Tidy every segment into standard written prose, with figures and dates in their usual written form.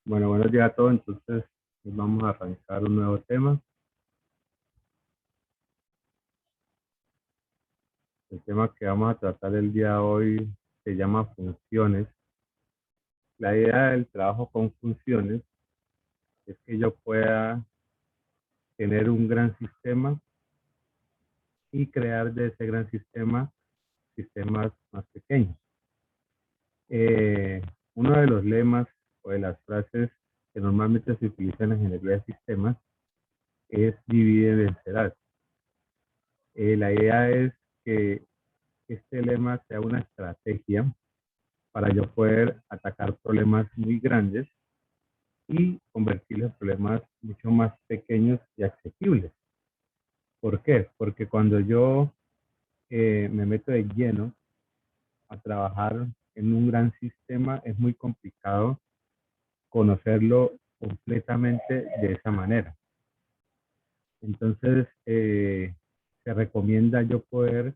Bueno, buenos días a todos. Entonces, vamos a arrancar un nuevo tema. El tema que vamos a tratar el día de hoy se llama funciones. La idea del trabajo con funciones es que yo pueda tener un gran sistema y crear de ese gran sistema sistemas más pequeños. Uno de los lemas o de las frases que normalmente se utilizan en ingeniería de sistemas es divide y vencerás. La idea es que este lema sea una estrategia para yo poder atacar problemas muy grandes y convertirlos en problemas mucho más pequeños y accesibles. ¿Por qué? Porque cuando yo me meto de lleno a trabajar en un gran sistema, es muy complicado conocerlo completamente de esa manera. Entonces, se recomienda yo poder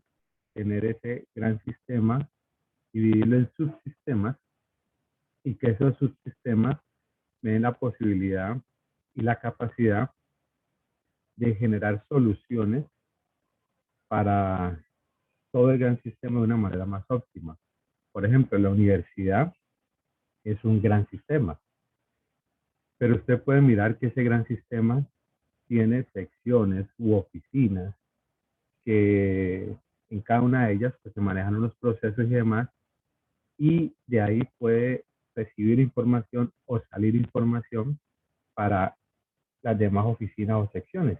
tener ese gran sistema, dividirlo en subsistemas y que esos subsistemas me den la posibilidad y la capacidad de generar soluciones para todo el gran sistema de una manera más óptima. Por ejemplo, la universidad es un gran sistema, pero usted puede mirar que ese gran sistema tiene secciones u oficinas que en cada una de ellas pues, se manejan unos procesos y demás, y de ahí puede recibir información o salir información para las demás oficinas o secciones.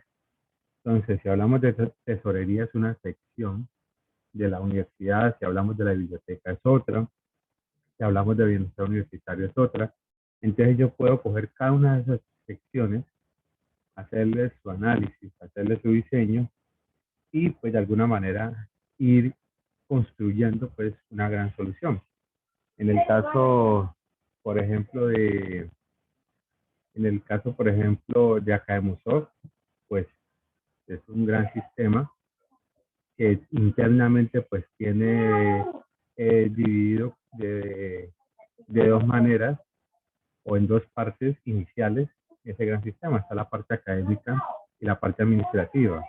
Entonces, si hablamos de tesorería, es una sección de la universidad; si hablamos de la biblioteca, es otra; si hablamos de bienestar universitario, es otra. Entonces, yo puedo coger cada una de esas secciones, hacerle su análisis, hacerle su diseño y, pues, de alguna manera ir construyendo, pues, una gran solución. En el caso, por ejemplo, de Academossoft, pues, es un gran sistema que internamente pues tiene dividido de dos maneras o en dos partes iniciales ese gran sistema. Está la parte académica y la parte administrativa.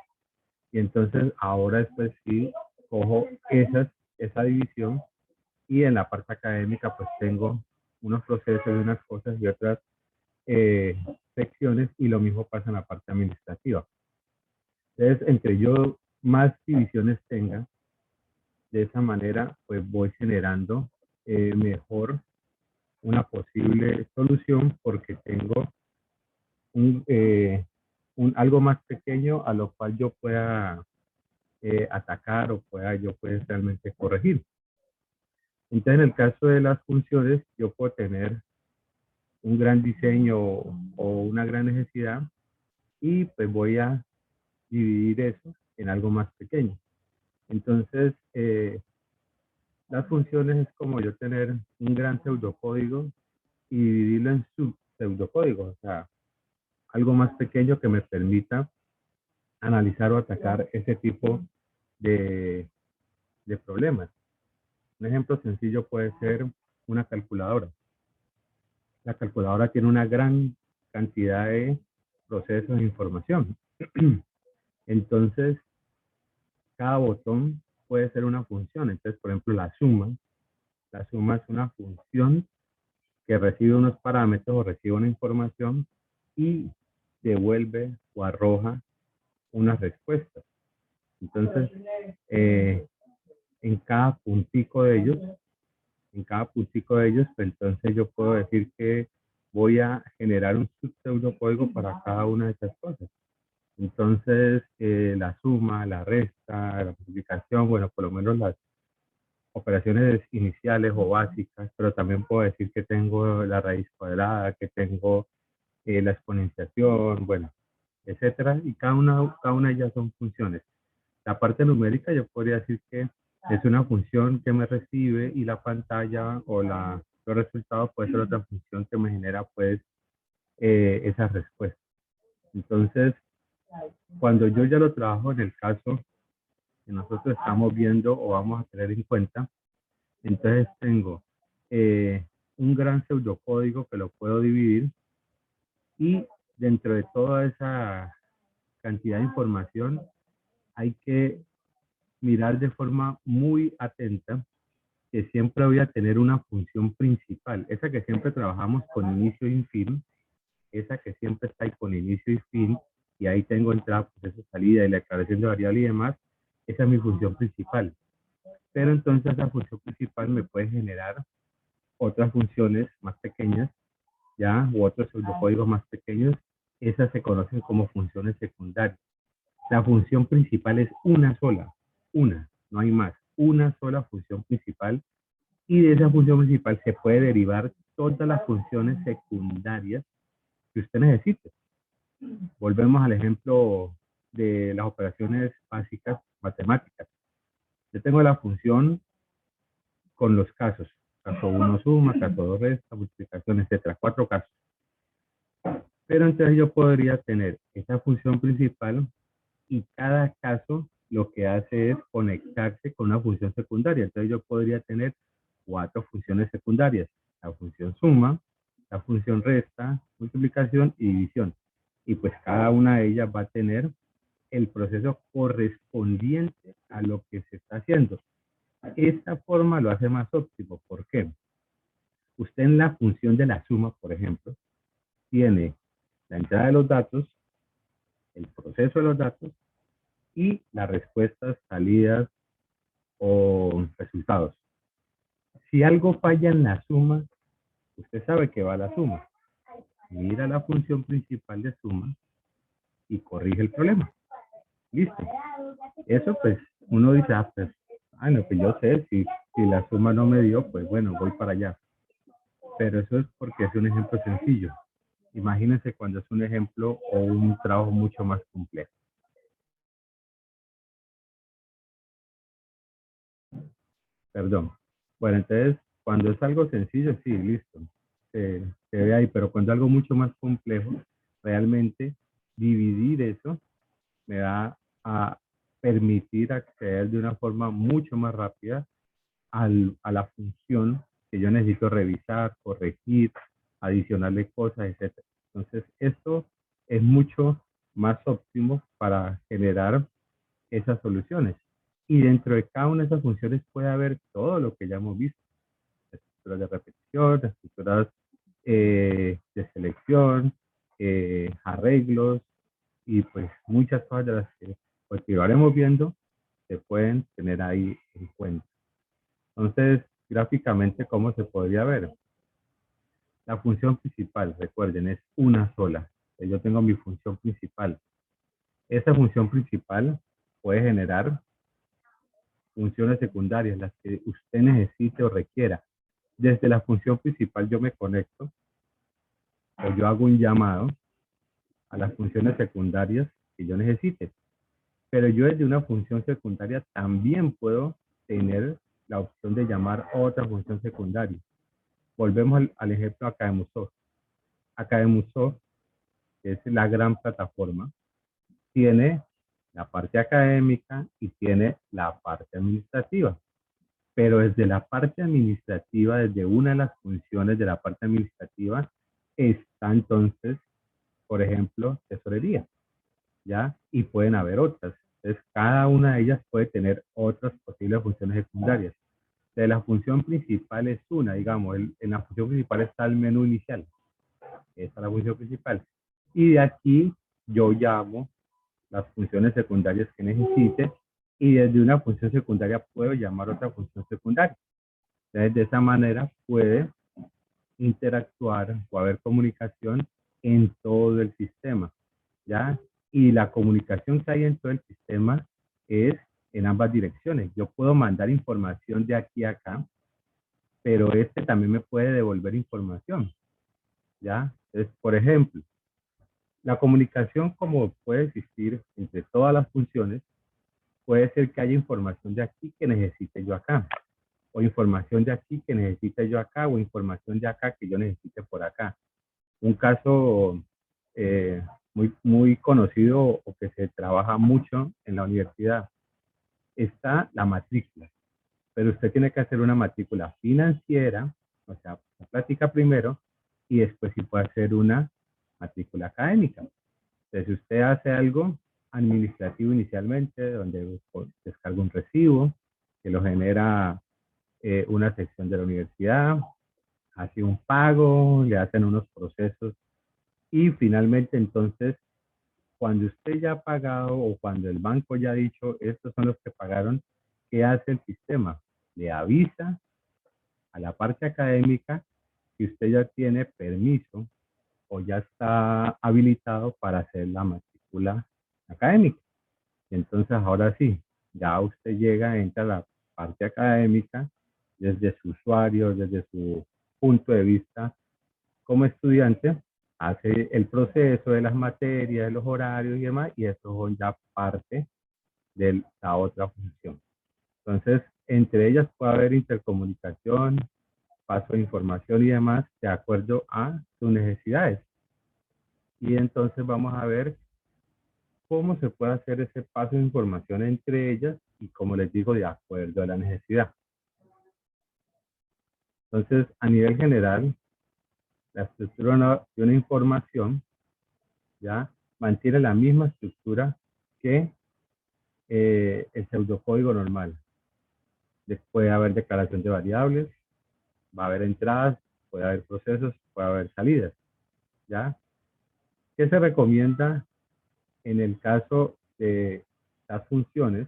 Y entonces ahora después sí cojo esa división, y en la parte académica pues tengo unos procesos y unas cosas y otras eh, secciones, y lo mismo pasa en la parte administrativa. Entonces, entre yo más divisiones tenga, de esa manera, pues voy generando mejor una posible solución, porque tengo un, algo más pequeño a lo cual yo pueda atacar o yo pueda realmente corregir. Entonces, en el caso de las funciones, yo puedo tener un gran diseño o una gran necesidad, y pues voy a dividir eso en algo más pequeño. Entonces, las funciones es como yo tener un gran pseudocódigo y dividirlo en subpseudocódigos, o sea, algo más pequeño que me permita analizar o atacar ese tipo de, de problemas. Un ejemplo sencillo puede ser una calculadora. La calculadora tiene una gran cantidad de procesos de información. Entonces, cada botón puede ser una función. Entonces, por ejemplo, la suma es una función que recibe unos parámetros o recibe una información y devuelve o arroja una respuesta. Entonces, en cada puntico de ellos, pues entonces yo puedo decir que voy a generar un subpseudocódigo para cada una de esas cosas. Entonces, la suma, la resta, la multiplicación, bueno, por lo menos las operaciones iniciales o básicas, pero también puedo decir que tengo la raíz cuadrada, que tengo la exponenciación, bueno, etcétera, y cada una de ellas son funciones. La parte numérica yo podría decir que es una función que me recibe, y la pantalla o los resultados puede ser otra función que me genera pues esa respuesta. Entonces, cuando yo ya lo trabajo en el caso que nosotros estamos viendo o vamos a tener en cuenta, entonces tengo un gran pseudocódigo que lo puedo dividir y dentro de toda esa cantidad de información hay que mirar de forma muy atenta que siempre voy a tener una función principal, esa que siempre trabajamos con inicio y fin, esa que siempre está ahí con inicio y fin, y ahí tengo entrada, proceso, salida y la declaración de variable y demás, esa es mi función principal. Pero entonces esa función principal me puede generar otras funciones más pequeñas, ya, u otros pseudocódigos más pequeños, esas se conocen como funciones secundarias. La función principal es una sola, una, no hay más, una sola función principal, y de esa función principal se puede derivar todas las funciones secundarias que usted necesite. Volvemos al ejemplo de las operaciones básicas matemáticas. Yo tengo la función con los casos, caso 1 suma, caso 2 resta, multiplicación, etcétera, 4 casos. Pero entonces yo podría tener esa función principal y cada caso lo que hace es conectarse con una función secundaria. Entonces yo podría tener 4 funciones secundarias: la función suma, la función resta, multiplicación y división. Y pues cada una de ellas va a tener el proceso correspondiente a lo que se está haciendo. Esta forma lo hace más óptimo. ¿Por qué? Usted en la función de la suma, por ejemplo, tiene la entrada de los datos, el proceso de los datos y las respuestas, salidas o resultados. Si algo falla en la suma, usted sabe que va a la suma. Mira la función principal de suma y corrige el problema. Listo. Eso pues uno dice, pues, no, pues yo sé, si la suma no me dio, pues bueno, voy para allá. Pero eso es porque es un ejemplo sencillo. Imagínense cuando es un ejemplo o un trabajo mucho más complejo. Perdón. Bueno, entonces, cuando es algo sencillo, sí, listo. Se ve ahí, pero cuando es algo mucho más complejo, realmente dividir eso me va a permitir acceder de una forma mucho más rápida a la función que yo necesito revisar, corregir, adicionarle cosas, etcétera. Entonces, esto es mucho más óptimo para generar esas soluciones. Y dentro de cada una de esas funciones puede haber todo lo que ya hemos visto: estructuras de repetición, estructuras de selección, arreglos y pues muchas cosas de las que pues iremos viendo se pueden tener ahí en cuenta. Entonces, gráficamente, ¿cómo se podría ver? La función principal, recuerden, es una sola. Yo tengo mi función principal. Esa función principal puede generar funciones secundarias, las que usted necesite o requiera. Desde la función principal yo me conecto o yo hago un llamado a las funciones secundarias que yo necesite. Pero yo desde una función secundaria también puedo tener la opción de llamar a otra función secundaria. Volvemos al ejemplo Academusoft. Academusoft, que es la gran plataforma, tiene la parte académica y tiene la parte administrativa. Pero desde la parte administrativa, desde una de las funciones de la parte administrativa, está entonces, por ejemplo, tesorería, ¿ya? Y pueden haber otras. Entonces, cada una de ellas puede tener otras posibles funciones secundarias. De la función principal es una, digamos, en la función principal está el menú inicial. Esa es la función principal. Y de aquí yo llamo las funciones secundarias que necesite y desde una función secundaria puedo llamar otra función secundaria. Entonces, de esa manera puede interactuar o haber comunicación en todo el sistema, ¿ya? Y la comunicación que hay en todo el sistema es en ambas direcciones. Yo puedo mandar información de aquí a acá, pero este también me puede devolver información, ¿ya? Entonces, por ejemplo, la comunicación como puede existir entre todas las funciones, puede ser que haya información de aquí que necesite yo acá, o información de aquí que necesite yo acá, o información de acá que yo necesite por acá. Un caso muy conocido o que se trabaja mucho en la universidad está la matrícula, pero usted tiene que hacer una matrícula financiera, o sea, plática primero y después sí puede hacer una matrícula académica. Entonces, si usted hace algo administrativo inicialmente, donde descarga un recibo, que lo genera una sección de la universidad, hace un pago, le hacen unos procesos y finalmente entonces, cuando usted ya ha pagado o cuando el banco ya ha dicho, estos son los que pagaron, ¿qué hace el sistema? Le avisa a la parte académica que usted ya tiene permiso o ya está habilitado para hacer la matrícula académica. Y entonces ahora sí, ya usted llega, entra a la parte académica desde su usuario, desde su punto de vista como estudiante, hace el proceso de las materias, de los horarios y demás, y eso son ya parte de la otra función. Entonces, entre ellas puede haber intercomunicación, paso de información y demás de acuerdo a sus necesidades. Y entonces vamos a ver cómo se puede hacer ese paso de información entre ellas y, como les digo, de acuerdo a la necesidad. Entonces, a nivel general, la estructura de una información ya mantiene la misma estructura que el pseudocódigo normal. Puede haber declaración de variables, va a haber entradas, puede haber procesos, puede haber salidas. ¿Ya? ¿Qué se recomienda en el caso de las funciones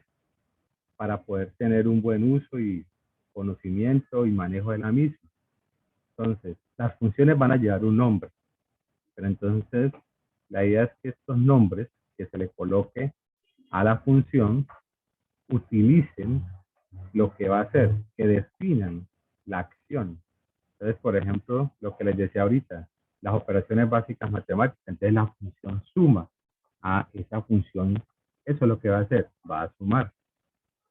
para poder tener un buen uso y conocimiento y manejo de la misma? Entonces, las funciones van a llevar un nombre, pero entonces la idea es que estos nombres que se le coloque a la función utilicen lo que va a hacer, que definan la acción. Entonces, por ejemplo, lo que les decía ahorita, las operaciones básicas matemáticas, entonces la función suma a esa función, eso es lo que va a hacer, va a sumar.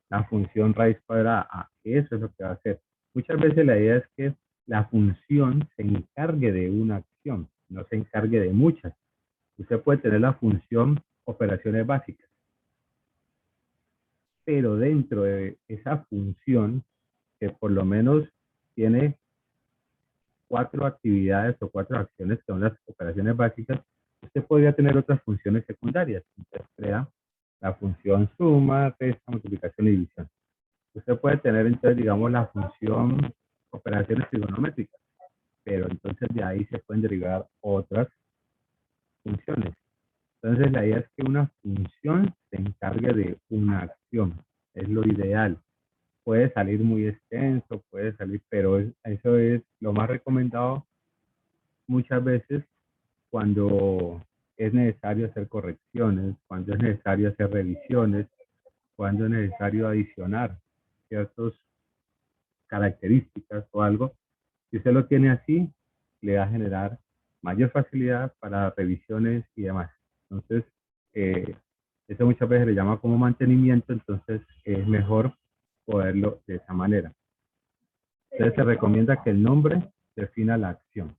La función raíz cuadrada, eso es lo que va a hacer. Muchas veces la idea es que la función se encargue de una acción, no se encargue de muchas. Usted puede tener la función operaciones básicas, pero dentro de esa función, que por lo menos tiene 4 actividades o 4 acciones que son las operaciones básicas, usted podría tener otras funciones secundarias. Entonces crea la función suma, resta, multiplicación y división. Usted puede tener entonces, digamos, la función operaciones trigonométricas, pero entonces de ahí se pueden derivar otras funciones. Entonces la idea es que una función se encargue de una acción, es lo ideal. Puede salir muy extenso, puede salir, pero eso es lo más recomendado muchas veces cuando es necesario hacer correcciones, cuando es necesario hacer revisiones, cuando es necesario adicionar ciertas características o algo. Si usted lo tiene así, le va a generar mayor facilidad para revisiones y demás. Entonces, eso muchas veces le llama como mantenimiento, entonces es mejor poderlo de esa manera. Entonces se recomienda que el nombre defina la acción.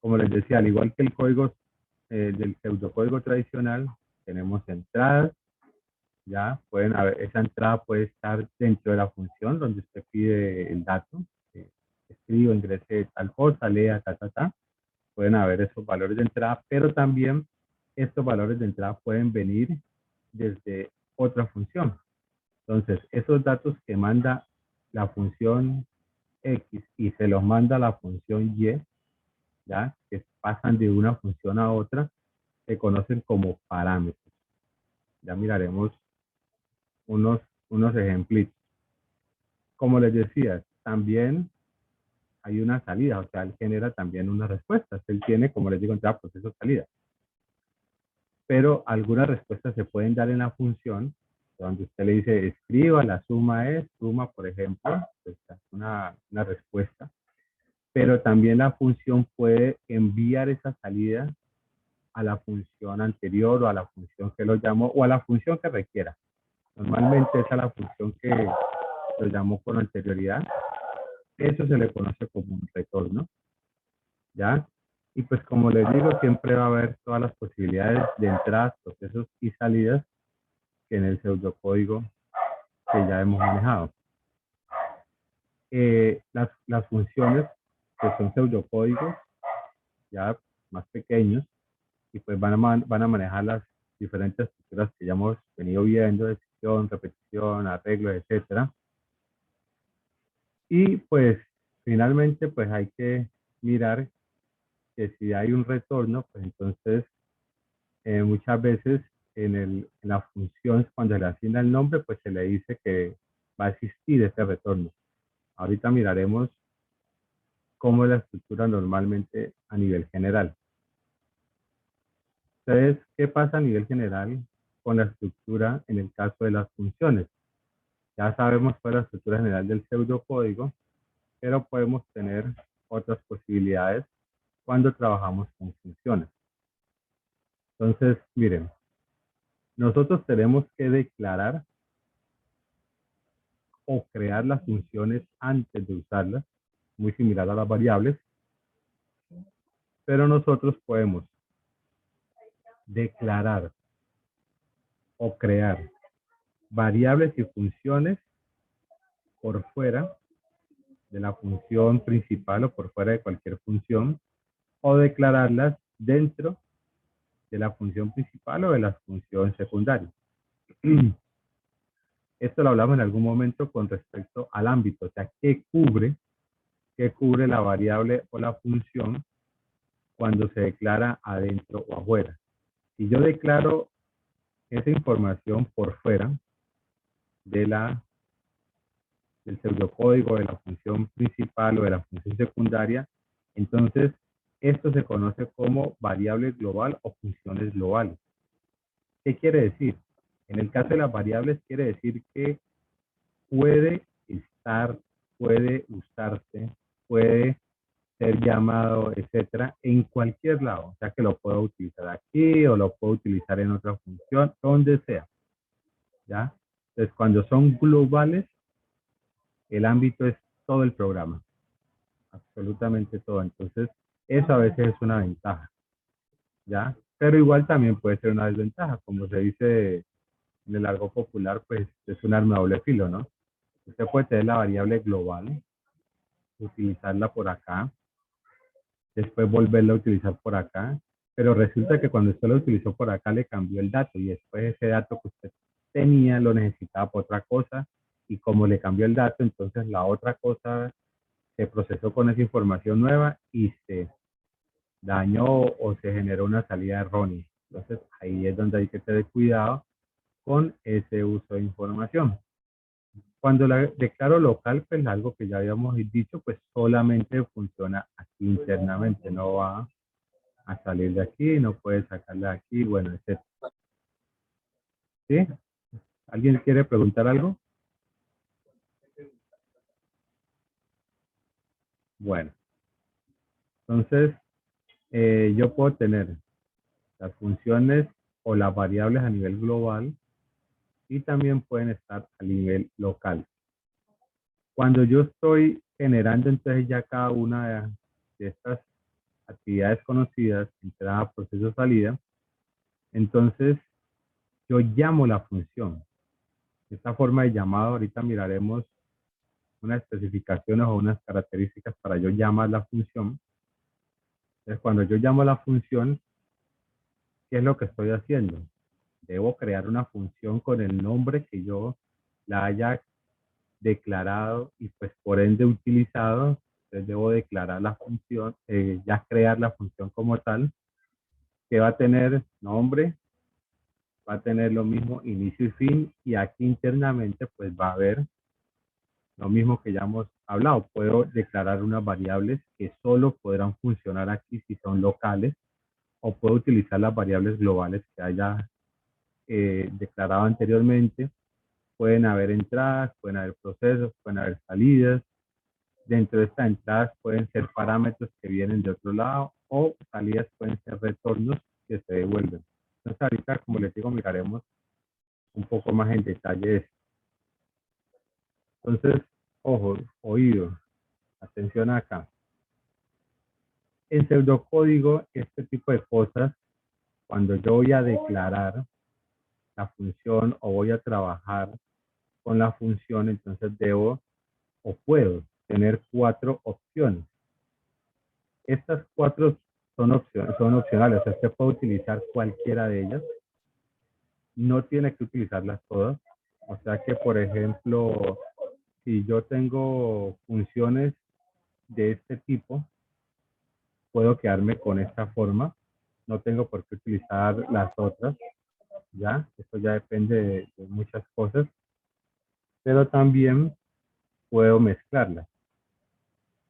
Como les decía, al igual que el código del pseudocódigo tradicional, tenemos entradas, ya pueden haber, esa entrada puede estar dentro de la función donde usted pide el dato, escribo, ingrese tal cosa, lea, pueden haber esos valores de entrada, pero también estos valores de entrada pueden venir desde otra función. Entonces, esos datos que manda la función X y se los manda la función Y, ¿ya? Que pasan de una función a otra, se conocen como parámetros. Ya miraremos unos, unos ejemplitos. Como les decía, también hay una salida, o sea, él genera también unas respuestas. Él tiene, como les digo, entrada, proceso, salida. Pero algunas respuestas se pueden dar en la función, donde usted le dice, escriba, la suma es, suma, por ejemplo, esta es una respuesta. Pero también la función puede enviar esa salida a la función anterior o a la función que lo llamó o a la función que requiera. Normalmente esa es la función que lo llamó con anterioridad. Eso se le conoce como un retorno, ¿ya? Y pues como les digo, siempre va a haber todas las posibilidades de entradas, procesos y salidas que en el pseudocódigo que ya hemos manejado. Las funciones que son pseudocódigos ya más pequeños y pues van a manejar las diferentes estructuras que ya hemos venido viendo, decisión, repetición, arreglo, etcétera. Y pues finalmente pues hay que mirar que si hay un retorno, pues entonces muchas veces en la función, cuando se le asigna el nombre, pues se le dice que va a existir ese retorno. Ahorita miraremos cómo es la estructura normalmente a nivel general. Entonces, ¿qué pasa a nivel general con la estructura en el caso de las funciones? Ya sabemos cuál es la estructura general del pseudocódigo, pero podemos tener otras posibilidades cuando trabajamos con funciones. Entonces, miren, nosotros tenemos que declarar o crear las funciones antes de usarlas, muy similar a las variables, pero nosotros podemos declarar o crear variables y funciones por fuera de la función principal o por fuera de cualquier función, o declararlas dentro de la función principal o de la función secundaria. Esto lo hablamos en algún momento con respecto al ámbito, o sea, qué cubre la variable o la función cuando se declara adentro o afuera. Si yo declaro esa información por fuera de del pseudocódigo de la función principal o de la función secundaria, entonces esto se conoce como variable global o funciones globales. ¿Qué quiere decir? En el caso de las variables quiere decir que puede estar, puede usarse, puede ser llamado, etcétera, en cualquier lado. O sea que lo puedo utilizar aquí o lo puedo utilizar en otra función, donde sea. ¿Ya? Entonces, cuando son globales, el ámbito es todo el programa, absolutamente todo. Entonces, eso a veces es una ventaja, ¿ya? Pero igual también puede ser una desventaja, como se dice en el argot popular, pues es un arma de doble filo, ¿no? Usted puede tener la variable global, utilizarla por acá, después volverla a utilizar por acá, pero resulta que cuando usted lo utilizó por acá le cambió el dato y después ese dato que usted tenía lo necesitaba por otra cosa y como le cambió el dato, entonces la otra cosa se procesó con esa información nueva y se dañó o se generó una salida errónea. Entonces ahí es donde hay que tener cuidado con ese uso de información. Cuando la declaro local, pues algo que ya habíamos dicho, pues solamente funciona aquí internamente, no va a salir de aquí, no puede sacarla de aquí, bueno, etc. ¿Sí? ¿Alguien quiere preguntar algo? Bueno, entonces yo puedo tener las funciones o las variables a nivel global y también pueden estar a nivel local. Cuando yo estoy generando entonces ya cada una de estas actividades conocidas, entrada, proceso, salida, entonces yo llamo la función. Esta forma de llamado, ahorita miraremos unas especificaciones o unas características para yo llamar la función. Entonces, cuando yo llamo la función, ¿qué es lo que estoy haciendo? Debo crear una función con el nombre que yo la haya declarado y pues por ende utilizado. Entonces debo declarar la función, ya crear la función como tal, que va a tener nombre, va a tener lo mismo inicio y fin, y aquí internamente pues va a haber lo mismo que ya hemos hablado. Puedo declarar unas variables que solo podrán funcionar aquí si son locales, o puedo utilizar las variables globales que haya declarado anteriormente. Pueden haber entradas, pueden haber procesos, pueden haber salidas. Dentro de estas entradas pueden ser parámetros que vienen de otro lado o salidas pueden ser retornos que se devuelven. Entonces ahorita, como les digo, miraremos un poco más en detalle esto. Entonces, ojo, oído, atención acá. En pseudocódigo, este tipo de cosas, cuando yo voy a declarar la función o voy a trabajar con la función, entonces debo o puedo tener 4 opciones. Estas cuatro son opcionales, o sea, usted puede utilizar cualquiera de ellas, no tiene que utilizarlas todas. O sea que, por ejemplo, si yo tengo funciones de este tipo, puedo quedarme con esta forma, no tengo por qué utilizar las otras, ¿ya? Esto ya depende de muchas cosas, pero también puedo mezclarlas.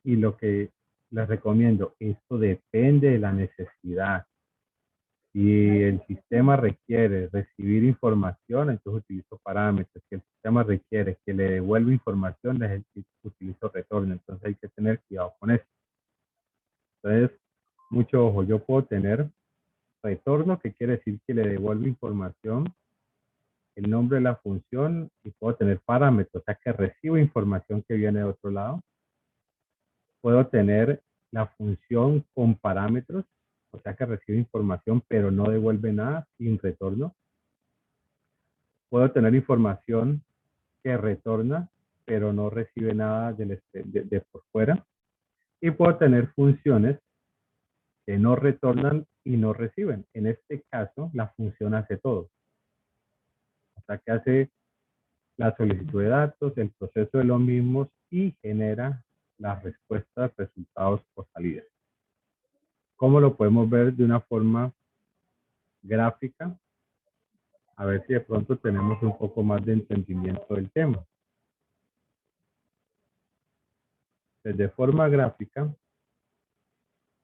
Y lo que les recomiendo, esto depende de la necesidad. Si el sistema requiere recibir información, entonces utilizo parámetros. Si el sistema requiere que le devuelva información, utilizo retorno. Entonces hay que tener cuidado con eso. Entonces, mucho ojo, yo puedo tener retorno, que quiere decir que le devuelvo información, el nombre de la función, y puedo tener parámetros, o sea que recibo información que viene de otro lado. Puedo tener la función con parámetros, o sea que recibe información pero no devuelve nada, sin retorno. Puedo tener información que retorna pero no recibe nada de por fuera. Y puedo tener funciones que no retornan y no reciben. En este caso, la función hace todo. O sea que hace la solicitud de datos, el proceso de los mismos y genera las respuestas, resultados o salidas. ¿Cómo lo podemos ver de una forma gráfica? A ver si de pronto tenemos un poco más de entendimiento del tema. De forma gráfica,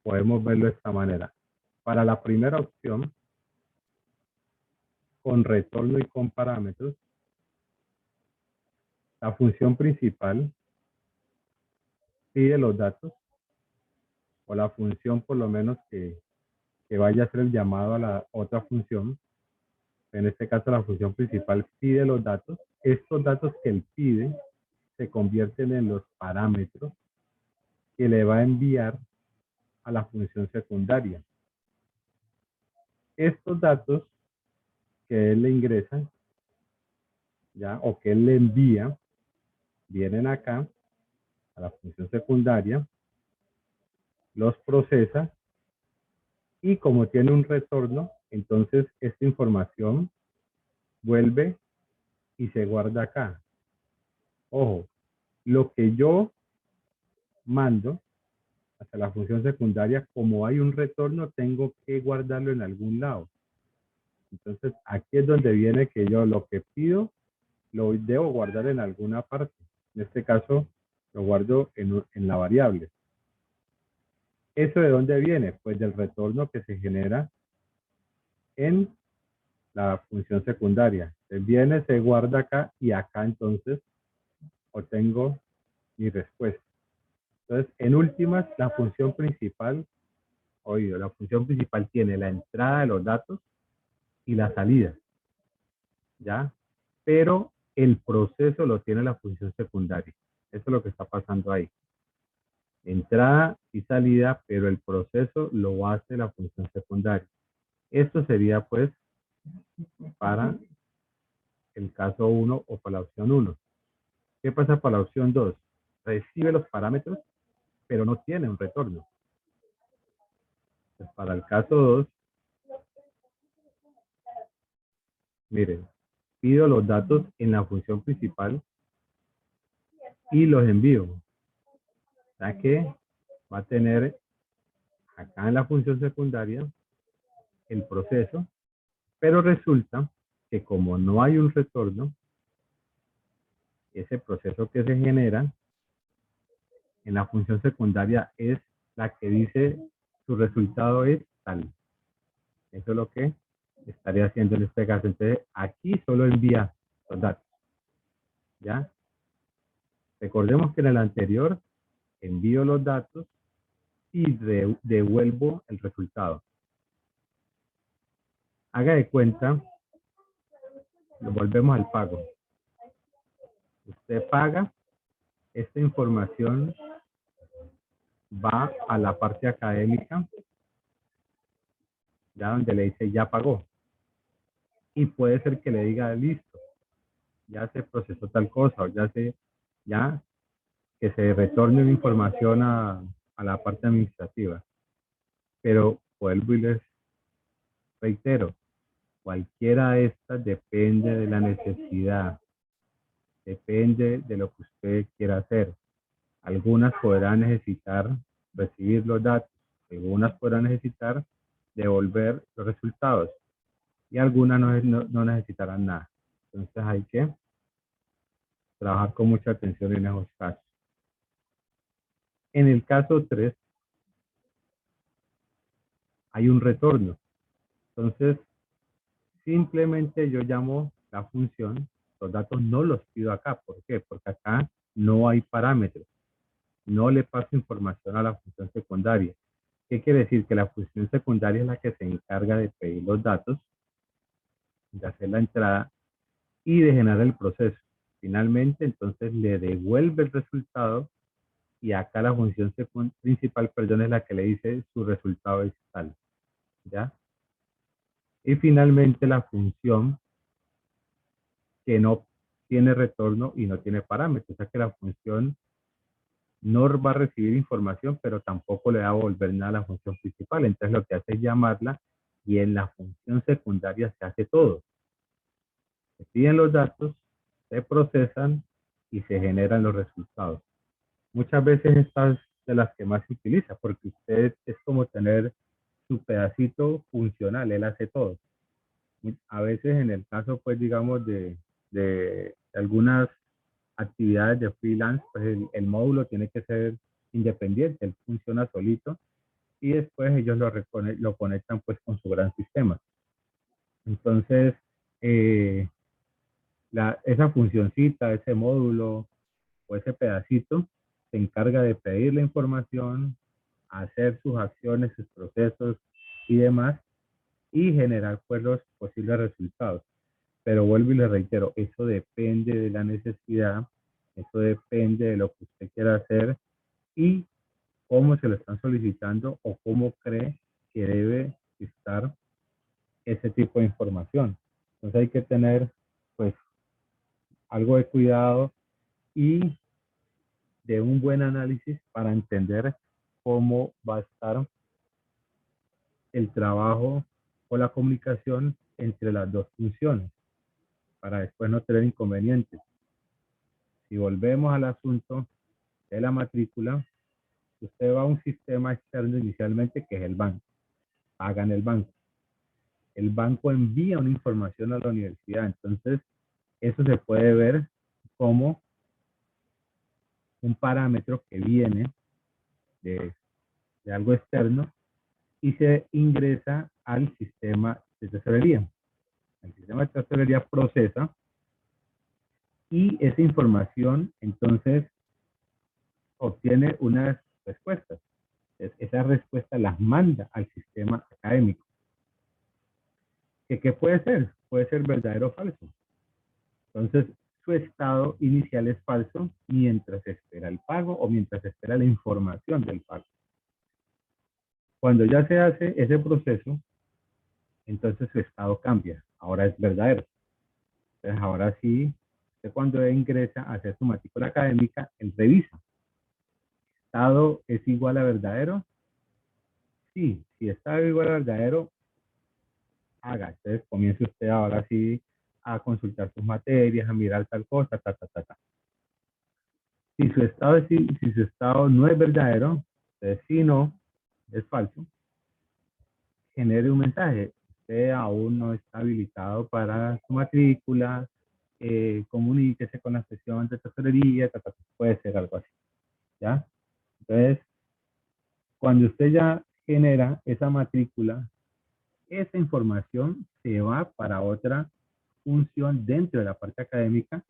podemos verlo de esta manera. Para la primera opción, con retorno y con parámetros, la función principal pide los datos, o la función por lo menos que vaya a hacer el llamado a la otra función. En este caso, la función principal pide los datos. Estos datos que él pide se convierten en los parámetros que le va a enviar a la función secundaria. Estos datos que él le ingresa, ¿ya? O que él le envía, vienen acá a la función secundaria, los procesa y como tiene un retorno, entonces esta información vuelve y se guarda acá. Ojo, lo que yo mando hasta la función secundaria, como hay un retorno, tengo que guardarlo en algún lado. Entonces, aquí es donde viene que yo lo que pido, lo debo guardar en alguna parte. En este caso, lo guardo en la variable. ¿Eso de dónde viene? Pues del retorno que se genera en la función secundaria. Entonces, viene, se guarda acá y acá entonces obtengo mi respuesta. Entonces, en últimas, la función principal, la función principal tiene la entrada de los datos y la salida, ¿ya? Pero el proceso lo tiene la función secundaria. Eso es lo que está pasando ahí. Entrada y salida, pero el proceso lo hace la función secundaria. Esto sería, pues, para el caso 1 o para la opción 1. ¿Qué pasa para la opción 2? Recibe los parámetros, pero no tiene un retorno. Pues para el caso 2, miren, pido los datos en la función principal y los envío. O sea que va a tener acá en la función secundaria el proceso, pero resulta que como no hay un retorno, ese proceso que se genera en la función secundaria es la que dice su resultado es tal. Eso es lo que estaría haciendo en este caso. Entonces, aquí solo envía los datos. ¿Ya? Recordemos que en el anterior envío los datos y devuelvo el resultado. Haga de cuenta, lo volvemos al pago. Usted paga, esta información va a la parte académica, ya donde le dice ya pagó. Y puede ser que le diga listo, ya se procesó tal cosa, o ya que se retorne una información a a la parte administrativa. Pero vuelvo y les reitero, cualquiera de estas depende de la necesidad, depende de lo que usted quiera hacer. Algunas podrán necesitar recibir los datos, algunas podrán necesitar devolver los resultados y algunas no necesitarán nada. Entonces hay que trabajar con mucha atención en esos casos. En el caso 3, hay un retorno. Entonces, simplemente yo llamo la función, los datos no los pido acá. ¿Por qué? Porque acá no hay parámetros. No le paso información a la función secundaria. ¿Qué quiere decir? Que la función secundaria es la que se encarga de pedir los datos, de hacer la entrada y de generar el proceso. Finalmente, entonces le devuelve el resultado y acá la función principal, perdón, es la que le dice su resultado es tal. ¿Ya? Y finalmente la función que no tiene retorno y no tiene parámetros. O sea que la función no va a recibir información, pero tampoco le va a volver nada a la función principal. Entonces lo que hace es llamarla y en la función secundaria se hace todo. Se piden los datos, se procesan y se generan los resultados. Muchas veces estas de las que más se utiliza, porque usted es como tener su pedacito funcional, él hace todo. A veces en el caso, pues digamos, de algunas actividades de freelance, pues el módulo tiene que ser independiente, él funciona solito y después ellos lo conectan pues con su gran sistema. Entonces, esa funcioncita, ese módulo o ese pedacito se encarga de pedir la información, hacer sus acciones, sus procesos y demás y generar pues los posibles resultados. Pero vuelvo y le reitero, eso depende de la necesidad, eso depende de lo que usted quiera hacer y cómo se lo están solicitando o cómo cree que debe estar ese tipo de información. Entonces hay que tener pues algo de cuidado y de un buen análisis para entender cómo va a estar el trabajo o la comunicación entre las dos funciones para después no tener inconvenientes. Si volvemos al asunto de la matrícula, usted va a un sistema externo inicialmente que es el banco. Paga en el banco. El banco envía una información a la universidad. Entonces, eso se puede ver como un parámetro que viene de algo externo y se ingresa al sistema de tesorería. El sistema de tesorería procesa y esa información entonces obtiene unas respuestas. Esas respuestas las manda al sistema académico. ¿Qué puede ser? Puede ser verdadero o falso. Entonces, su estado inicial es falso mientras espera el pago o mientras espera la información del pago. Cuando ya se hace ese proceso, entonces su estado cambia. Ahora es verdadero. Entonces, ahora sí, usted cuando ingresa a hacer su matrícula académica, él revisa. ¿Estado es igual a verdadero? Sí, si está igual a verdadero, haga. Entonces, comience usted ahora sí a consultar sus materias, a mirar tal cosa, ta. Si su estado no es verdadero, entonces si no, es falso, genere un mensaje. Usted aún no está habilitado para su matrícula, comuníquese con la sesión de tesorería, puede ser algo así, ¿ya? Entonces, cuando usted ya genera esa matrícula, esa información se va para otra función dentro de la parte académica,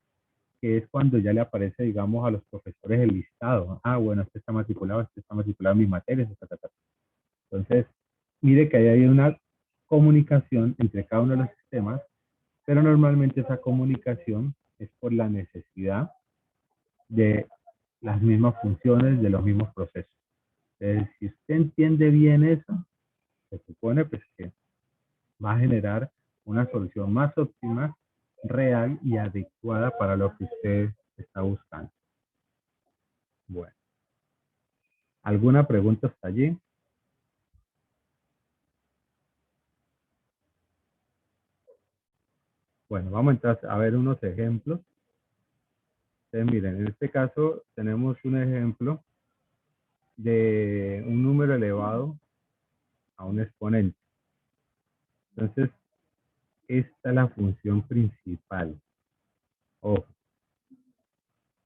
que es cuando ya le aparece, digamos, a los profesores el listado. Ah, bueno, este está matriculado en mis materias, Entonces, mire que ahí hay una comunicación entre cada uno de los sistemas, pero normalmente esa comunicación es por la necesidad de las mismas funciones, de los mismos procesos. Entonces, si usted entiende bien eso, se supone pues que va a generar una solución más óptima, real y adecuada para lo que usted está buscando. Bueno. ¿Alguna pregunta hasta allí? Bueno, vamos a entrar a ver unos ejemplos. Entonces, miren, en este caso tenemos un ejemplo de un número elevado a un exponente. Entonces, esta es la función principal. Ojo,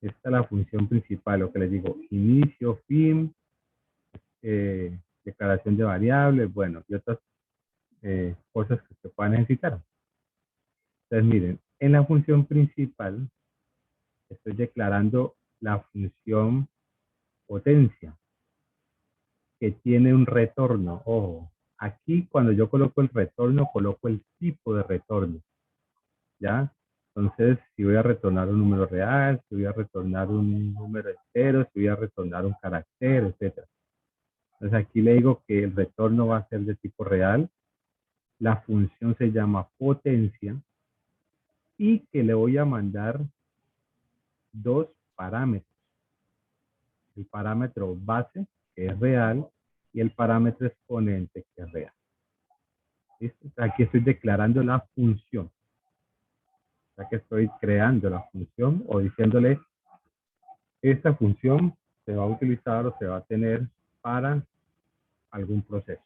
esta es la función principal, lo que les digo, inicio, fin, declaración de variables, bueno, y otras cosas que se puedan necesitar. Entonces, miren, en la función principal estoy declarando la función potencia, que tiene un retorno. Ojo, aquí cuando yo coloco el retorno, coloco el tipo de retorno, ¿ya? Entonces, si voy a retornar un número real, si voy a retornar un número entero, si voy a retornar un carácter, etcétera. Entonces, aquí le digo que el retorno va a ser de tipo real, la función se llama potencia y que le voy a mandar dos parámetros. El parámetro base, que es real, y el parámetro exponente, que es real. ¿Listo? Aquí estoy declarando la función. O sea que estoy creando la función o diciéndole, esta función se va a utilizar o se va a tener para algún proceso.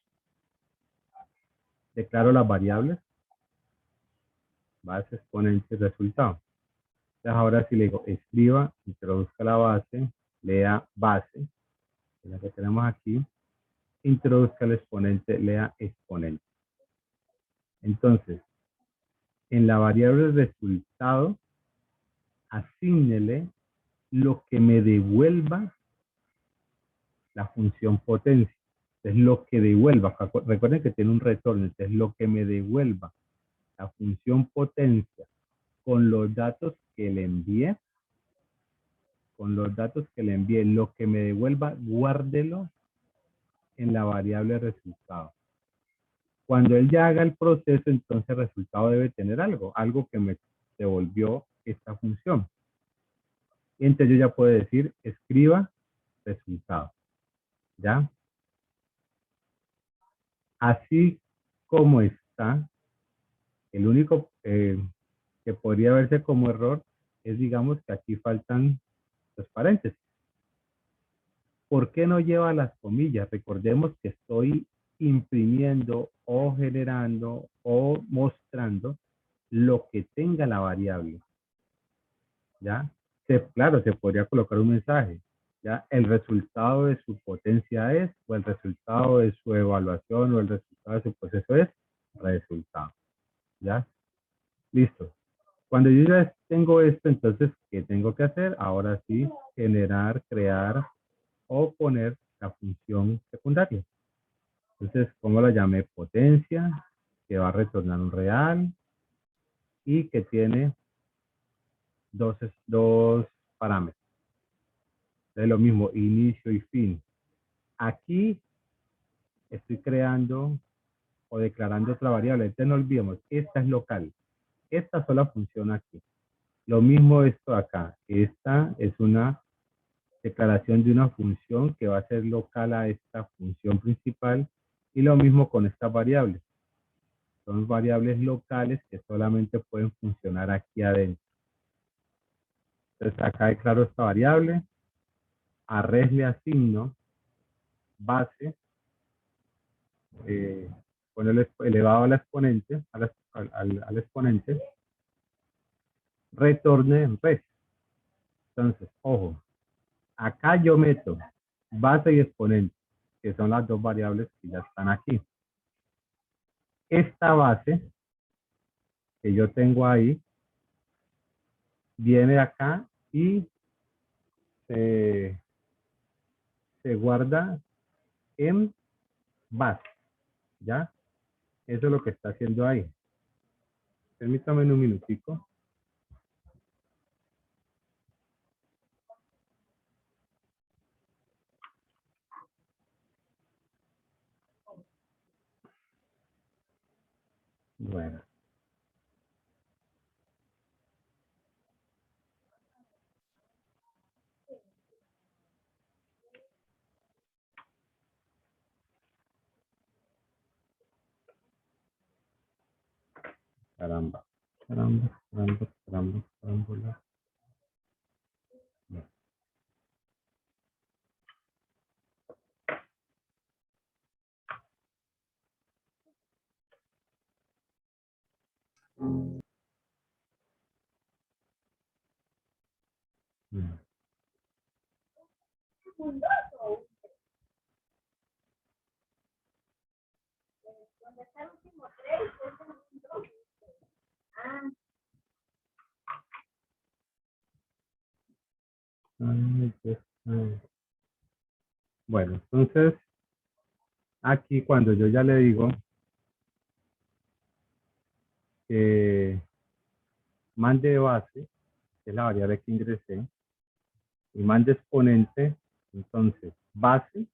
Declaro las variables, base, exponente y resultado. Entonces ahora si le digo, escriba, introduzca la base, lea base, que es la que tenemos aquí, introduzca el exponente, lea exponente. Entonces, en la variable resultado, asígnele lo que me devuelva la función potencia. Es lo que devuelva. Recuerden que tiene un retorno. Entonces, lo que me devuelva la función potencia con los datos que le envié, lo que me devuelva, guárdelo en la variable resultado. Cuando él ya haga el proceso, entonces el resultado debe tener algo que me devolvió esta función. Y entonces yo ya puedo decir, escriba resultado. ¿Ya? Así como está, el único que podría verse como error es, digamos, que aquí faltan los paréntesis. ¿Por qué no lleva las comillas? Recordemos que estoy imprimiendo o generando o mostrando lo que tenga la variable. ¿Ya? Claro, se podría colocar un mensaje. ¿Ya? El resultado de su potencia es, o el resultado de su evaluación, o el resultado de su proceso es resultado. ¿Ya? Listo. Cuando yo ya tengo esto, entonces, ¿qué tengo que hacer? Ahora sí, generar, crear o poner la función secundaria. Entonces, ¿cómo la llamé? Potencia, que va a retornar un real y que tiene dos parámetros. Es lo mismo, inicio y fin. Aquí estoy creando o declarando otra variable. Entonces no olvidemos, esta es local. Esta sola funciona aquí. Lo mismo esto acá. Esta es una declaración de una función que va a ser local a esta función principal. Y lo mismo con estas variables. Son variables locales que solamente pueden funcionar aquí adentro. Entonces acá declaro esta variable. A res le asigno base, ponerle elevado al exponente, al exponente, retorne en res. Entonces, ojo, acá yo meto base y exponente, que son las dos variables que ya están aquí. Esta base que yo tengo ahí, viene acá y se guarda en base, ¿ya? Eso es lo que está haciendo ahí. Permítame un minutico. Bueno. Caramba, caramba, caramba, caramba, carambola. Mm. Ay, ay. Bueno, entonces aquí cuando yo ya le digo que mande base, que es la variable que ingresé, y mande exponente, entonces base,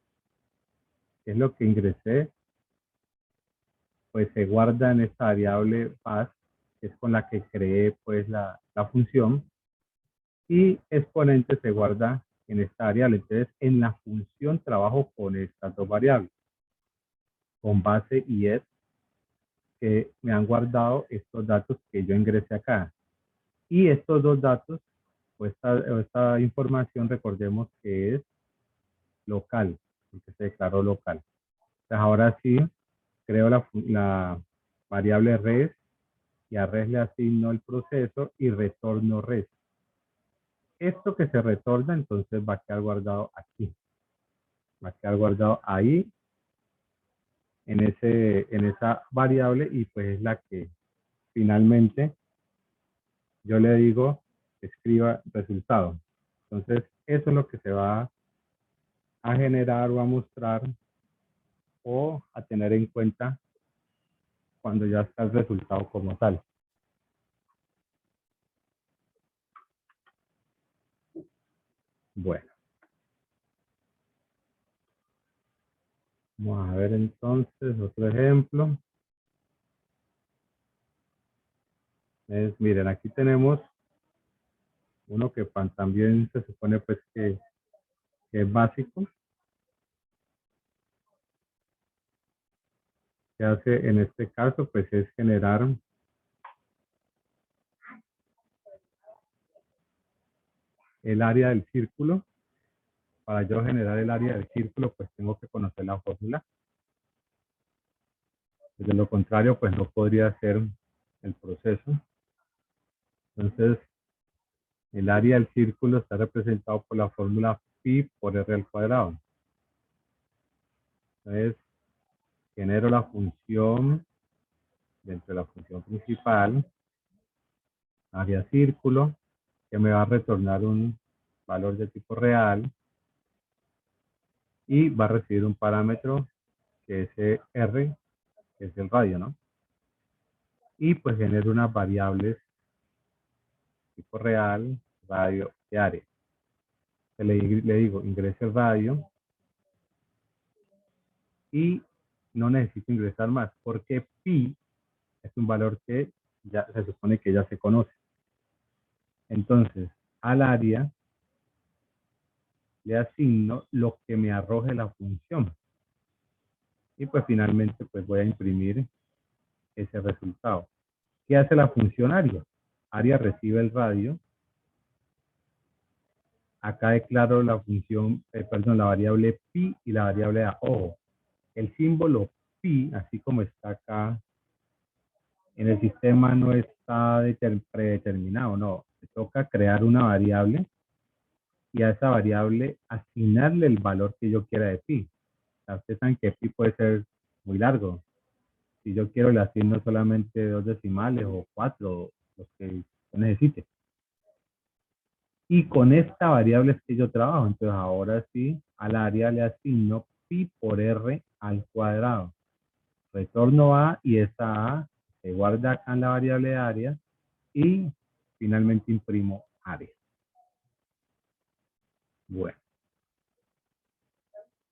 que es lo que ingresé, pues se guarda en esta variable base, que es con la que creé pues la función, y exponente se guarda en esta variable. Entonces, en la función trabajo con estas dos variables, con base y es, que me han guardado estos datos que yo ingresé acá. Y estos dos datos, o esta información, recordemos que es local, porque se declaró local. Entonces, ahora sí, creo la variable res, y a res le asigno el proceso y retorno res. Esto que se retorna, entonces va a quedar guardado aquí. Va a quedar guardado ahí, en esa variable, y pues es la que finalmente yo le digo que escriba resultado. Entonces, eso es lo que se va a generar o a mostrar o a tener en cuenta cuando ya está el resultado como tal. Bueno, vamos a ver entonces otro ejemplo. Miren, aquí tenemos uno que también se supone pues que es básico. Que hace en este caso pues es generar el área del círculo. Para yo generar el área del círculo pues tengo que conocer la fórmula. De lo contrario pues no podría hacer el proceso. Entonces el área del círculo está representado por la fórmula pi por r al cuadrado. Entonces genero la función dentro de la función principal, área círculo, que me va a retornar un valor de tipo real y va a recibir un parámetro que es R, que es el radio, ¿no? Y pues genero unas variables tipo real, radio y área. Le digo, ingrese el radio y no necesito ingresar más porque pi es un valor que ya se supone que ya se conoce. Entonces, al área le asigno lo que me arroje la función. Y pues finalmente pues voy a imprimir ese resultado. ¿Qué hace la función área? Área recibe el radio. Acá declaro la función, perdón, la variable pi y la variable a. Ojo, el símbolo pi, así como está acá en el sistema, no está predeterminado, no. Me toca crear una variable y a esa variable asignarle el valor que yo quiera de pi. O sea, ustedes saben que pi puede ser muy largo. Si yo quiero, le asigno solamente 2 decimales o 4, los que yo necesite. Y con esta variable es que yo trabajo. Entonces ahora sí, al área le asigno pi por r al cuadrado. Retorno a, y esa a se guarda acá en la variable área y finalmente imprimo área. Bueno,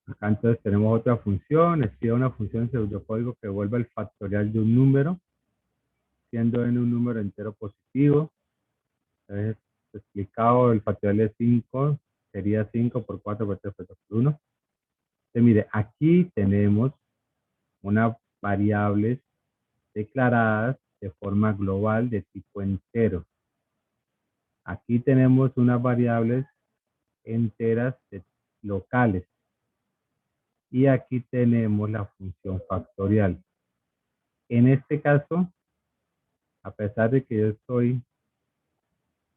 acá entonces tenemos otra función. Escribe una función en pseudocódigo que vuelva el factorial de un número, siendo n un número entero positivo. Entonces, explicado, el factorial de 5 sería 5 por 4 por 3 por 2 por 1. Entonces, mire, aquí tenemos unas variables declaradas de forma global de tipo entero. Aquí tenemos unas variables enteras locales. Y aquí tenemos la función factorial. En este caso, a pesar de que yo estoy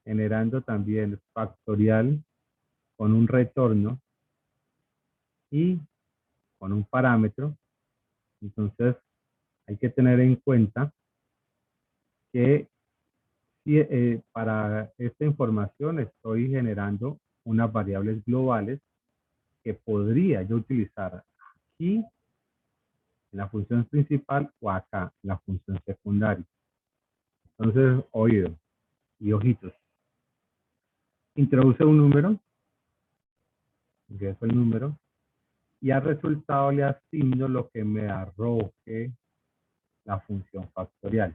generando también factorial con un retorno y con un parámetro, entonces hay que tener en cuenta que para esta información estoy generando unas variables globales que podría yo utilizar aquí en la función principal o acá en la función secundaria. Entonces, oído y ojitos. Introduce un número, ingreso el número, y al resultado le asigno lo que me arroje la función factorial.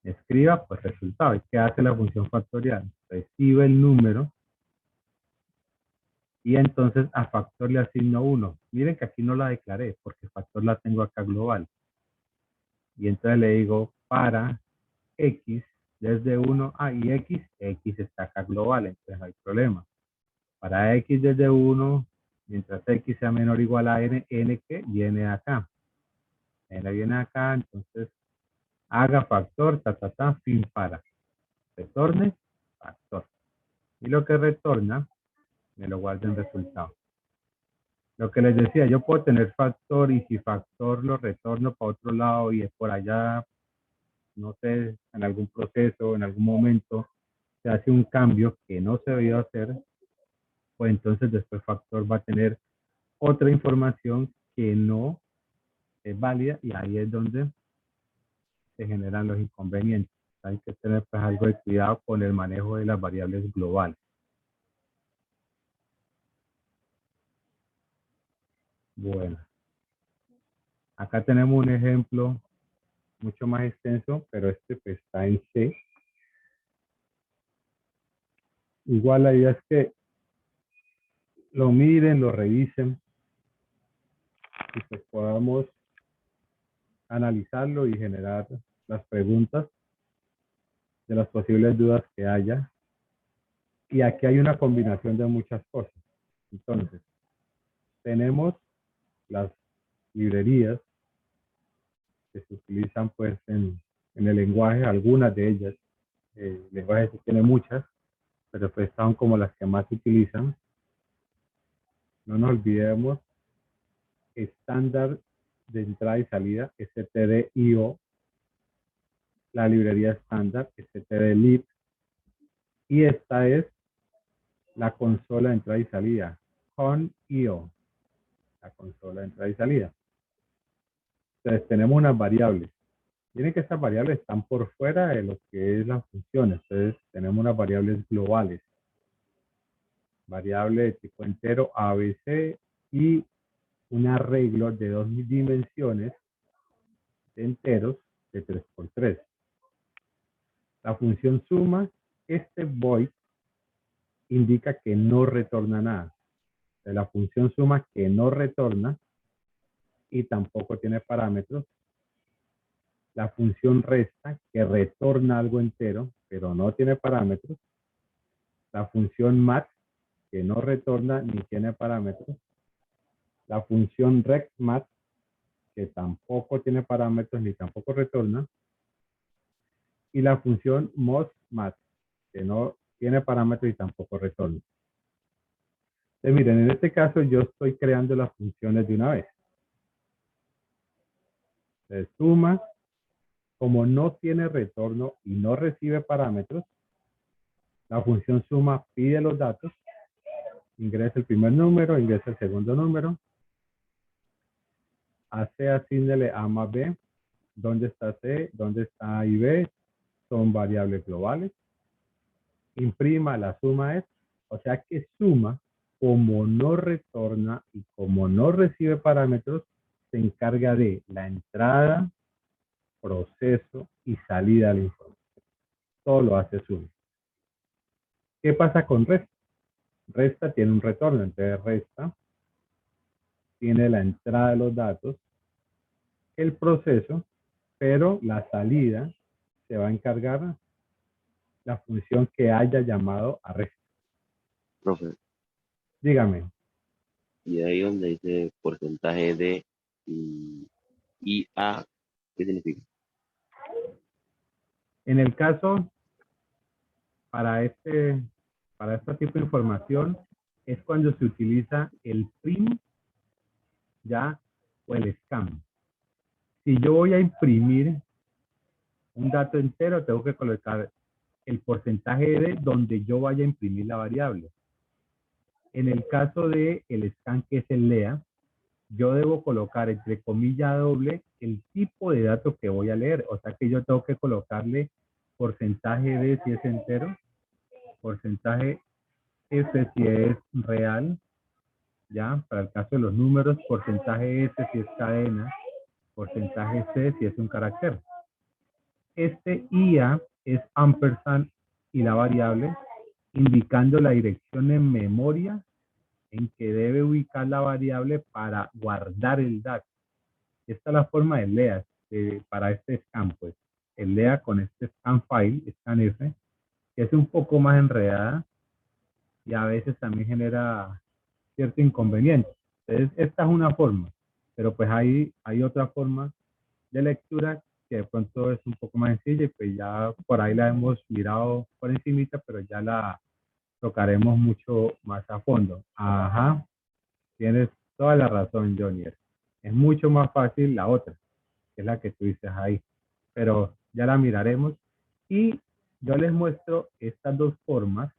Escriba, pues, resultado. ¿Y qué hace la función factorial? Recibe el número y entonces a factor le asigno 1. Miren que aquí no la declaré porque factor la tengo acá global. Y entonces le digo para x desde 1, y x está acá global, entonces no hay problema. Para x desde 1, mientras x sea menor o igual a n, n que viene acá. N viene acá, entonces haga factor, fin para. Retorne factor. Y lo que retorna, me lo guardo en resultado. Lo que les decía, yo puedo tener factor y si factor lo retorno para otro lado y es por allá, no sé, en algún proceso, en algún momento, se hace un cambio que no se debió hacer, pues entonces después factor va a tener otra información que no es válida y ahí es donde se generan los inconvenientes. Hay que tener pues algo de cuidado con el manejo de las variables globales. Bueno, acá tenemos un ejemplo mucho más extenso, pero este pues está en C. Igual la idea es que lo miren, lo revisen y pues podamos analizarlo y generar las preguntas de las posibles dudas que haya. Y aquí hay una combinación de muchas cosas. Entonces, tenemos las librerías que se utilizan pues en el lenguaje, algunas de ellas. El lenguaje sí tiene muchas, pero pues son como las que más se utilizan. No nos olvidemos estándar de entrada y salida, stdio, la librería estándar, stdlib, y esta es la consola de entrada y salida, con.io, la consola de entrada y salida. Entonces tenemos unas variables. Miren que estas variables están por fuera de lo que es las funciones. Entonces tenemos unas variables globales. Variable de tipo entero ABC y un arreglo de 2 dimensiones de enteros de 3 por 3. La función suma, este void indica que no retorna nada. De la función suma que no retorna y tampoco tiene parámetros. La función resta que retorna algo entero, pero no tiene parámetros. La función mat que no retorna ni tiene parámetros. La función recmat que tampoco tiene parámetros ni tampoco retorna. Y la función mosmat que no tiene parámetros y tampoco retorna. Entonces, miren, en este caso yo estoy creando las funciones de una vez. Se suma, como no tiene retorno y no recibe parámetros, la función suma pide los datos, ingresa el primer número, ingresa el segundo número, a C asígnele A más B, ¿dónde está C? ¿Dónde está A y B? Son variables globales. Imprima, la suma es, o sea que suma, como no retorna y como no recibe parámetros, se encarga de la entrada, proceso y salida de la información. Todo lo hace suma. ¿Qué pasa con resta? Resta tiene un retorno, entonces resta tiene la entrada de los datos, el proceso, pero la salida se va a encargar la función que haya llamado a resto. Profe, Dígame, y ahí donde dice porcentaje de y, IA, ¿qué significa? en el caso para este tipo de información es cuando se utiliza el prim ya o el scan. Si yo voy a imprimir un dato entero, tengo que colocar el porcentaje de donde yo vaya a imprimir la variable. En el caso de el scan, que es el LEA, yo debo colocar entre comilla doble el tipo de dato que voy a leer. O sea que yo tengo que colocarle porcentaje de si es entero, porcentaje F si es real, ya, para el caso de los números, porcentaje S si es cadena, porcentaje C si es un carácter. Este IA es ampersand y la variable, indicando la dirección en memoria en que debe ubicar la variable para guardar el dato. Esta es la forma de LEA para este scan, pues. El LEA con este scan file, scanf, que es un poco más enredada y a veces también genera cierto inconveniente. Entonces, esta es una forma, pero pues hay otra forma de lectura que de pronto es un poco más sencilla y pues ya por ahí la hemos mirado por encimita, pero ya la tocaremos mucho más a fondo. Ajá, tienes toda la razón, Johnny. Es mucho más fácil la otra, que es la que tú dices ahí, pero ya la miraremos y yo les muestro estas dos formas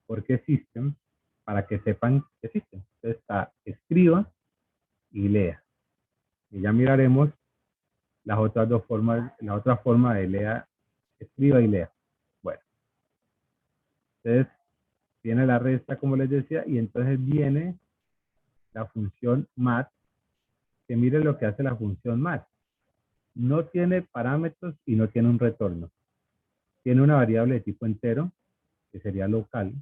porque existen para que sepan que existen. Entonces está escriba y lea. Y ya miraremos las otras dos formas, la otra forma de lea, escriba y lea. Bueno, entonces viene la resta, como les decía, y entonces viene la función mat, que miren lo que hace la función mat. No tiene parámetros y no tiene un retorno. Tiene una variable de tipo entero, que sería local.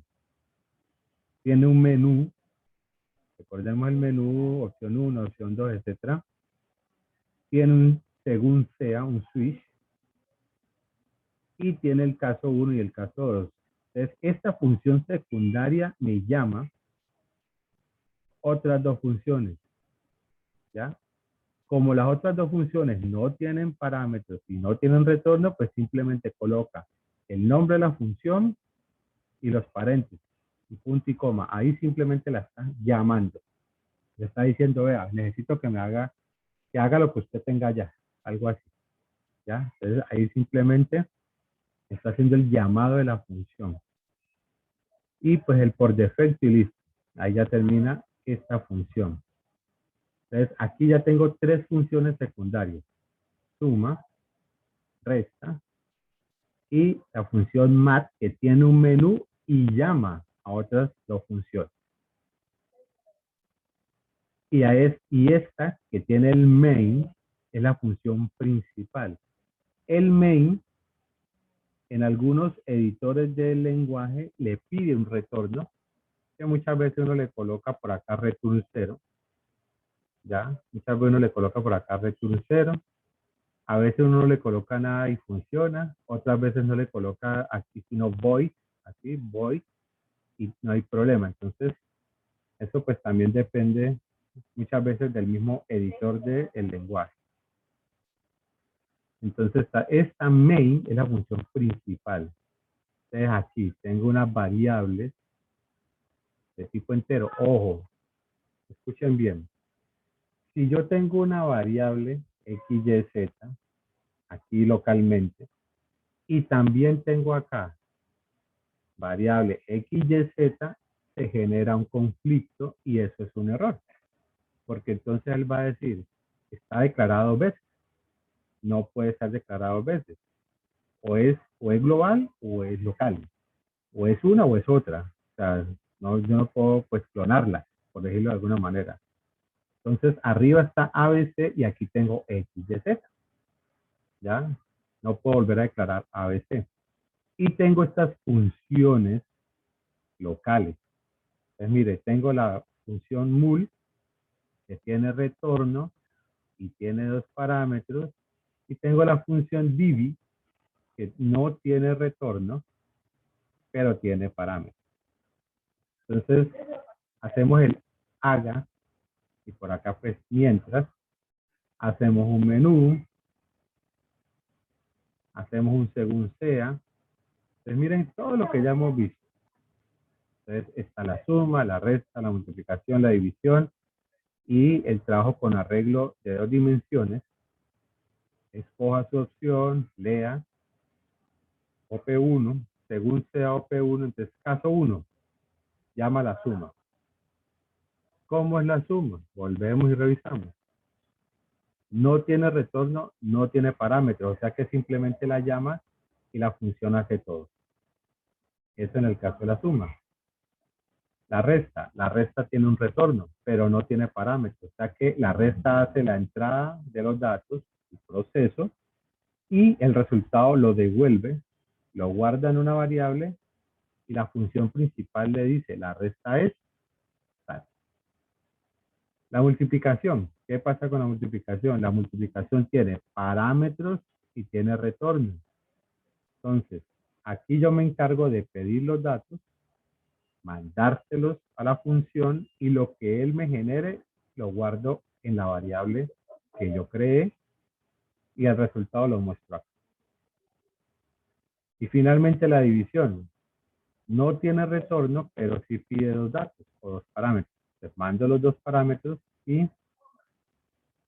Tiene un menú, recordemos el menú, opción 1, opción 2, etcétera. Tiene un, según sea, un switch. Y tiene el caso 1 y el caso 2. Entonces, esta función secundaria me llama otras dos funciones, ¿ya? Como las otras dos funciones no tienen parámetros y no tienen retorno, pues simplemente coloca el nombre de la función y los paréntesis, y punto y coma. Ahí simplemente la está llamando. Le está diciendo, vea, necesito que me haga, que haga lo que usted tenga ya, algo así, ¿ya? Entonces ahí simplemente está haciendo el llamado de la función. Y pues el por defecto y listo. Ahí ya termina esta función. Entonces aquí ya tengo tres funciones secundarias. Suma, resta y la función mat que tiene un menú y llama a otras dos funciones. Y esta que tiene el main es la función principal. El main en algunos editores del lenguaje le pide un retorno que muchas veces uno le coloca por acá return 0. ¿Ya? Muchas veces uno le coloca por acá return 0. A veces uno no le coloca nada y funciona. Otras veces no le coloca aquí sino void, así, void, y no hay problema. Entonces, eso pues también depende muchas veces del mismo editor del lenguaje. Entonces, esta main es la función principal. Entonces, aquí tengo unas variables de tipo entero. Ojo, escuchen bien. Si yo tengo una variable x, y, z, aquí localmente, y también tengo acá variable x, y, z, se genera un conflicto y eso es un error. Porque entonces él va a decir, está declarado dos veces. No puede estar declarado dos veces. O es global o es local. O es una o es otra. O sea, no, yo no puedo pues clonarla, por decirlo de alguna manera. Entonces, arriba está ABC y aquí tengo X, Y, Z. ¿Ya? No puedo volver a declarar ABC. Y tengo estas funciones locales. Entonces, mire, tengo la función mul, que tiene retorno y tiene dos parámetros, Y tengo la función divi, que no tiene retorno, pero tiene parámetros. Entonces, hacemos el haga, y por acá pues mientras, hacemos un menú, hacemos un según sea. Entonces miren todo lo que ya hemos visto. Entonces está la suma, la resta, la multiplicación, la división y el trabajo con arreglo de 2 dimensiones. Escoja su opción, lea OP1, según sea OP1, entonces caso 1, llama la suma. ¿Cómo es la suma? Volvemos y revisamos. No tiene retorno, no tiene parámetros, o sea que simplemente la llama y la función hace todo. Eso en el caso de la suma. La resta tiene un retorno, pero no tiene parámetros, o sea que la resta hace la entrada de los datos, el proceso, y el resultado lo devuelve, lo guarda en una variable y la función principal le dice, la resta es tal. La multiplicación, ¿qué pasa con la multiplicación? La multiplicación tiene parámetros y tiene retorno. Entonces, aquí yo me encargo de pedir los datos, mandárselos a la función y lo que él me genere lo guardo en la variable que yo creé y el resultado lo muestro acá. Y finalmente la división. No tiene retorno, pero sí pide 2 datos o 2 parámetros. Les mando los 2 parámetros y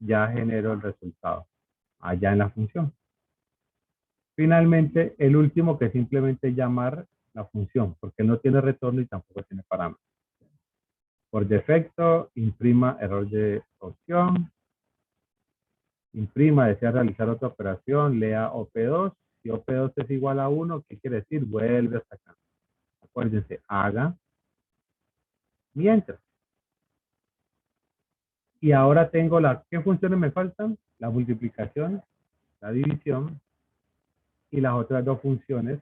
ya genero el resultado allá en la función. Finalmente, el último que es simplemente llamar la función, porque no tiene retorno y tampoco tiene parámetros. Por defecto, imprima error de opción, imprima, desea realizar otra operación, lea OP2. Si OP2 es igual a 1, ¿qué quiere decir? Vuelve hasta acá. Acuérdense, haga mientras. Y ahora tengo ¿qué funciones me faltan? La multiplicación, la división y las otras 2 funciones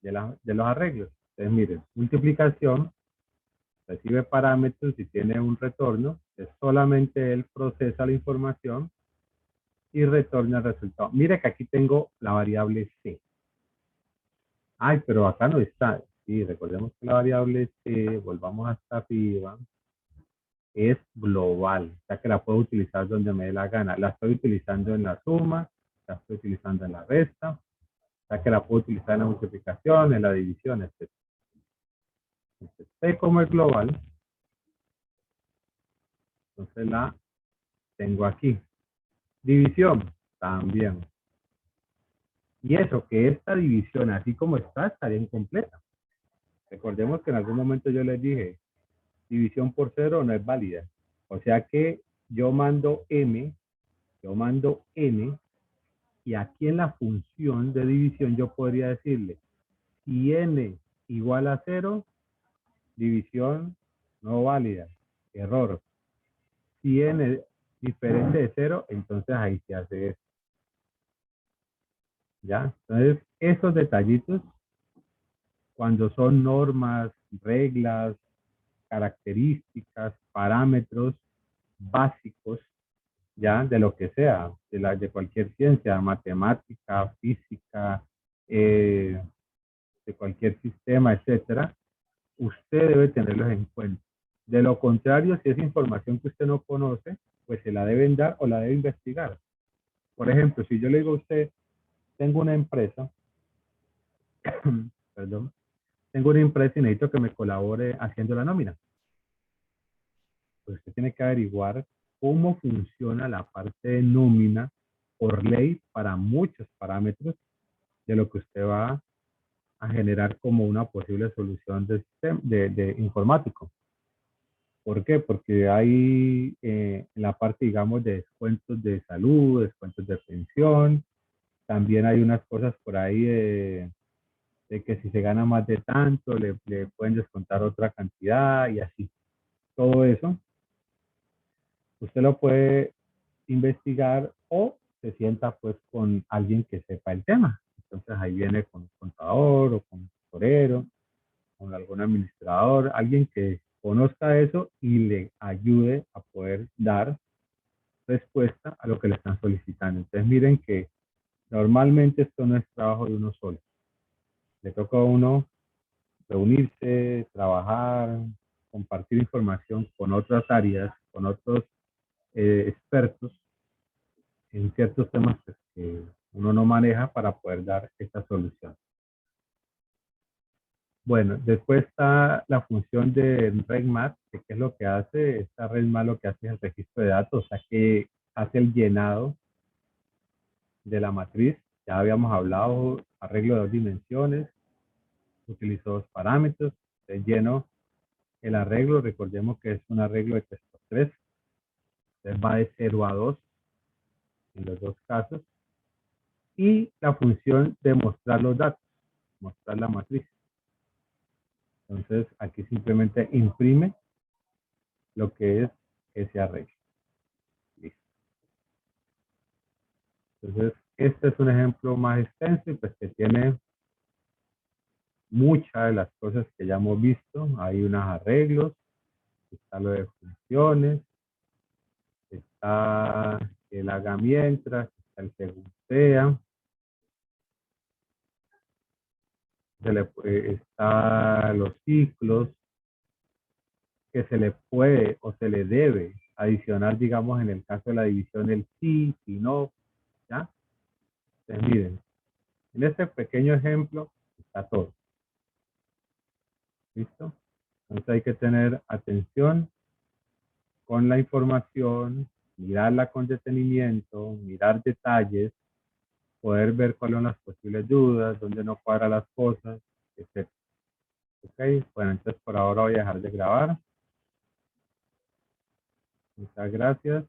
de los arreglos. Entonces, miren, multiplicación recibe parámetros y tiene un retorno. Es solamente él procesa la información y retorna el resultado. Mire que aquí tengo la variable C. Ay, pero acá no está. Sí, recordemos que la variable C, volvamos hasta arriba, es global. O sea que la puedo utilizar donde me dé la gana. La estoy utilizando en la suma, la estoy utilizando en la resta, o sea que la puedo utilizar en la multiplicación, en la división, etc. Entonces, C como es global, entonces la tengo aquí. División, también. Y eso, que esta división, así como está, estaría incompleta. Recordemos que en algún momento yo les dije, división por 0 no es válida. O sea que yo mando M, yo mando N, y aquí en la función de división yo podría decirle, si N igual a 0, división no válida, error. Si N diferente de 0, entonces ahí se hace eso. ¿Ya? Entonces, esos detallitos, cuando son normas, reglas, características, parámetros básicos, ya, de lo que sea, de cualquier ciencia, matemática, física, de cualquier sistema, etcétera, usted debe tenerlos en cuenta. De lo contrario, si es información que usted no conoce, pues se la deben dar o la debe investigar. Por ejemplo, si yo le digo a usted, tengo una empresa, perdón, tengo una empresa y necesito que me colabore haciendo la nómina. Pues usted tiene que averiguar cómo funciona la parte de nómina por ley para muchos parámetros de lo que usted va a generar como una posible solución de informático. ¿Por qué? Porque hay en la parte, digamos, de descuentos de salud, descuentos de pensión, también hay unas cosas por ahí de que si se gana más de tanto, le pueden descontar otra cantidad y así. Todo eso, usted lo puede investigar o se sienta pues con alguien que sepa el tema. Entonces ahí viene con un contador o con un tesorero, con algún administrador, alguien que conozca eso y le ayude a poder dar respuesta a lo que le están solicitando. Entonces miren que normalmente esto no es trabajo de uno solo. Le toca a uno reunirse, trabajar, compartir información con otras áreas, con otros expertos en ciertos temas pues, que uno no maneja para poder dar esta solución. Bueno, después está la función de RedMap, que qué es lo que hace. Esta RedMap lo que hace es el registro de datos, o sea que hace el llenado de la matriz. Ya habíamos hablado, arreglo de 2 dimensiones, utilizo 2 parámetros, lleno el arreglo, recordemos que es un arreglo de 3x3, entonces va de 0 a 2 en los dos casos, y la función de mostrar los datos, mostrar la matriz. Entonces aquí simplemente imprime lo que es ese arreglo. Listo. Entonces este es un ejemplo más extenso y pues que tiene muchas de las cosas que ya hemos visto. Hay unos arreglos, está lo de funciones, está el haga mientras, está el según sea, está los ciclos, que se le puede o se le debe adicionar, digamos, en el caso de la división, el sí, si no, ¿ya? Entonces, miren, en este pequeño ejemplo está todo. ¿Listo? Entonces hay que tener atención con la información, mirarla con detenimiento, mirar detalles, poder ver cuáles son las posibles dudas, dónde no cuadran las cosas, etc. Ok, bueno, entonces por ahora voy a dejar de grabar. Muchas gracias.